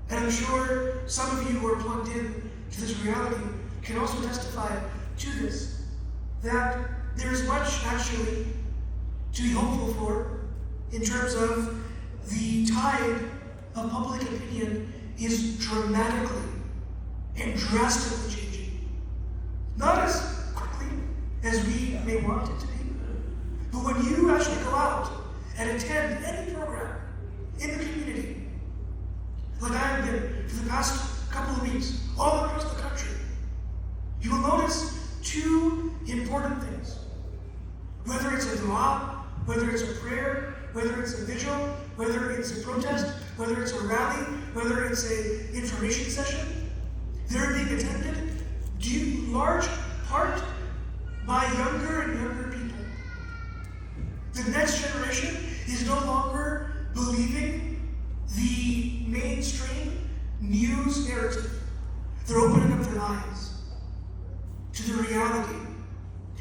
And I'm sure some of you who are plugged in to this reality can also testify to this, that there is much actually to be hopeful for in terms of the tide of public opinion is dramatically and drastically changing. Not as quickly as we may want it to be, but when you actually go out and attend any program in the community, like I have been for the past couple of weeks, all across the country, you will notice two important things. Whether it's a dua, whether it's a prayer, whether it's a vigil, whether it's a protest, whether it's a rally, whether it's an information session, they're being attended due large part by younger and younger people. The next generation is no longer believing the mainstream news narrative. They're opening up their eyes to the reality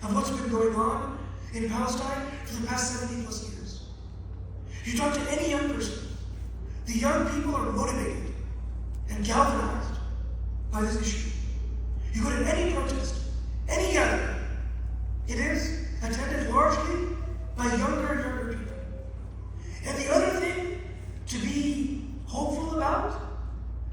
of what's been going on in Palestine for the past 70 plus years. You talk to any young person, the young people are motivated and galvanized by this issue. You go to any protest, any gathering, it is attended largely by younger and younger people. And the other thing to be hopeful about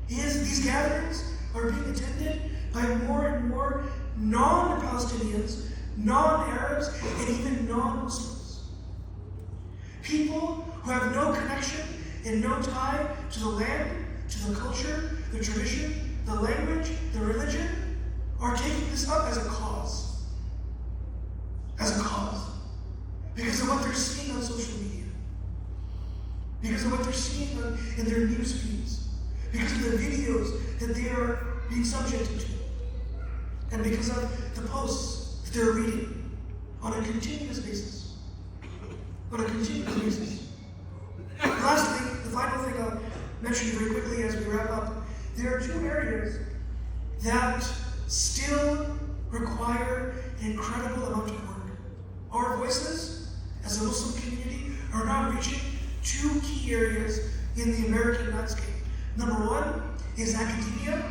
is these gatherings are being attended by more and more non-Palestinians, non-Arabs, and even non-Muslims. People who have no connection and no tie to the land, to the culture, the tradition, the language, the religion, are taking this up as a cause. As a cause. Because of what they're seeing on social media. Because of what they're seeing in their news feeds. Because of the videos that they are being subjected to. And because of the posts that they're reading on a continuous basis. On a continuous basis. Lastly, the final thing I'll mention very quickly as we wrap up, there are two areas that still require an incredible amount of work. Our voices, as a Muslim community, are not reaching two key areas in the American landscape. Number one is academia.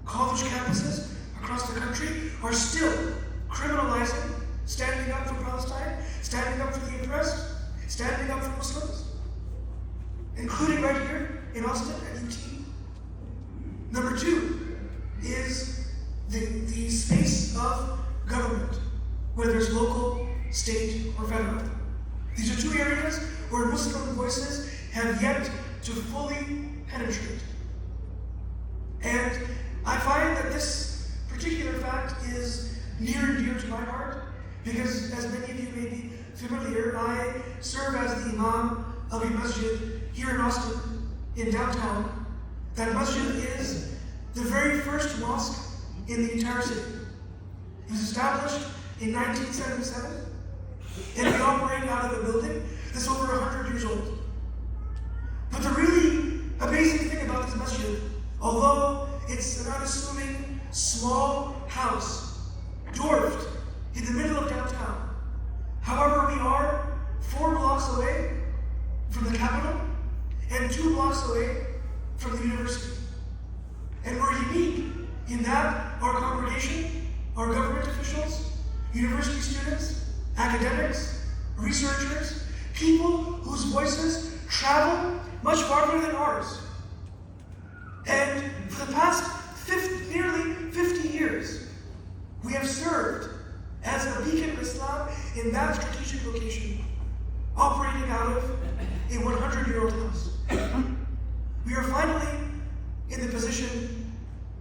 College campuses across the country are still criminalizing standing up for Palestine, standing up for the oppressed, standing up for Muslims, including right here in Austin at UT. Number two is the space of government, whether it's local, state, or federal. These are two areas where Muslim voices have yet to fully penetrate. And I find that this particular fact is near and dear to my heart because, as many of you may be familiar, I serve as the Imam of a masjid here in Austin, in downtown. That masjid is the very first mosque in the entire city. It was established in 1977, and we operate out of a building that's over 100 years old. But the really amazing thing about this masjid, although it's an unassuming, small house, dwarfed in the middle of downtown, however, we are 4 blocks away from the Capitol and 2 blocks away from the university. And we're unique in that our congregation, our government officials, university students, academics, researchers, people whose voices travel much farther than ours. And for the past nearly 50 years, we have served as a beacon of Islam in that strategic location, operating out of a 100-year-old house. We are finally in the position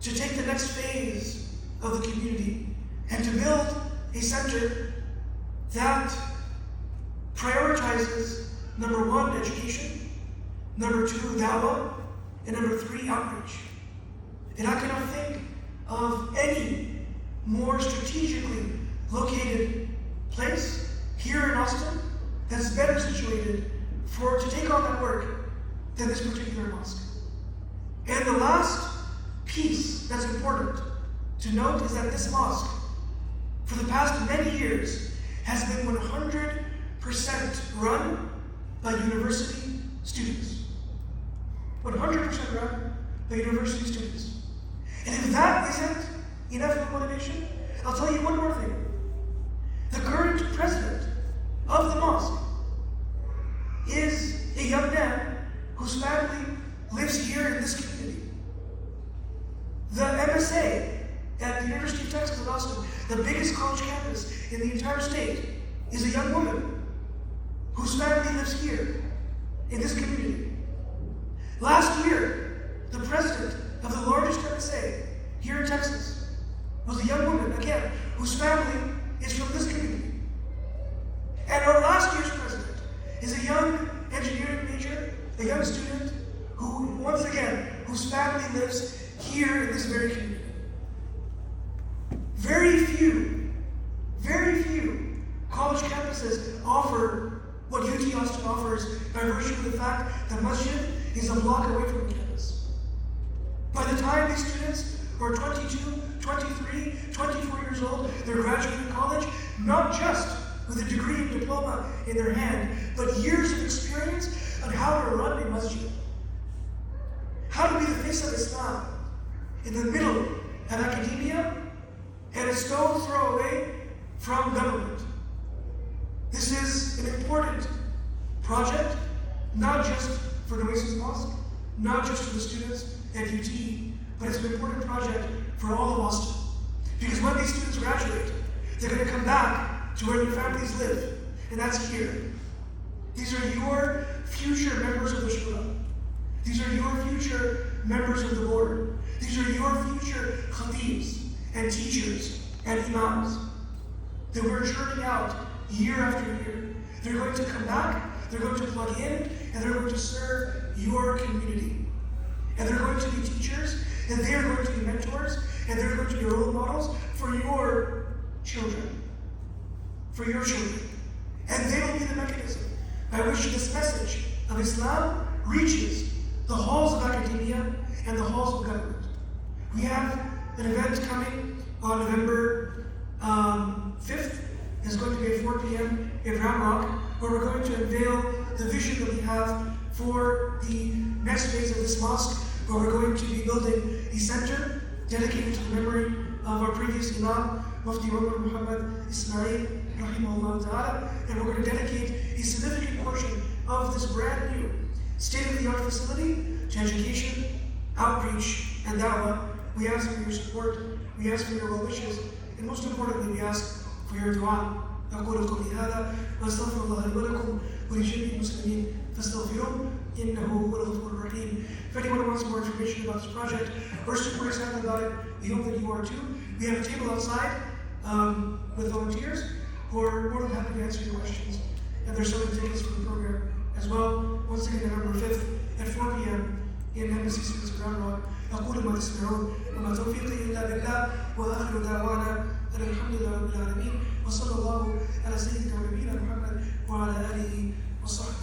to take the next phase of the community and to build a center that prioritizes, number 1, education, number 2, dawah, and number 3, outreach. And I cannot think of any more strategically located place here in Austin that's better situated to take on that work than this particular mosque. And the last piece that's important to note is that this mosque, for the past many years, has been 100% run by university students. 100% run by university students. And if that isn't enough of motivation, I'll tell you one more thing. The current president of the mosque is a young man whose family lives here in this community. The MSA at the University of Texas at Austin, the biggest college campus in the entire state, is a young woman whose family lives here in this community. Last year, the president of the largest MSA here in Texas was a young woman, again, whose family is from this community. And our last year's president is a young engineering major, a young student who, once again, whose family lives here in this very community. Very few college campuses offer what UT Austin offers by virtue of the fact that masjid is a block away from the campus. By the time these students are 22, 23, 24 years old, they're graduating college, not just with a degree and diploma in their hand, but years of experience on how to run a masjid. How to be the face of Islam in the middle of academia and a stone's throw away from government. This is an important project, not just for the Oasis Mosque, not just for the students at UT, but it's an important project for all of Austin. Because when these students graduate, they're going to come back to where their families live, and that's here. These are your future members of the Shura. These are your future members of the board. These are your future khatibs and teachers and imams that we're churning out year after year. They're going to come back, they're going to plug in, and they're going to serve your community. And they're going to be teachers, and they're going to be mentors, and they're going to be role models for your children. For your children. And they will be the mechanism by which this message of Islam reaches the halls of academia and the halls of government. We have an event coming on November 5th. It's going to be at 4 p.m. in Round Rock, where we're going to unveil the vision that we have for the next phase of this mosque, where we're going to be building a center dedicated to the memory of our previous Imam, Mufti Umar Muhammad Ismail, rahimahullah ta'ala, and we're going to dedicate a significant portion of this brand new state-of-the-art facility to education, outreach, and da'wah. We ask for your support, we ask for your well wishes, and most importantly, we ask for your dua. أقول قولي هذا وأستغفر الله لي ولكم ولجميع المسلمين فاستغفروه إنه هو الغفور الرحيم. If anyone wants more information about this project or super excited about it, we hope that you are too. We have a table outside with volunteers who are more than happy to answer your questions. And there's selling tickets for the program as well. Once again, November 5th at 4 p.m. in Embassy Suites Round Rock. أقول ما تسمعون وما توفيقي إلا بالله وآخر دعوانا أن الحمد لله رب العالمين وصلى الله على سيدنا ونبينا محمد وعلى آله وصحبه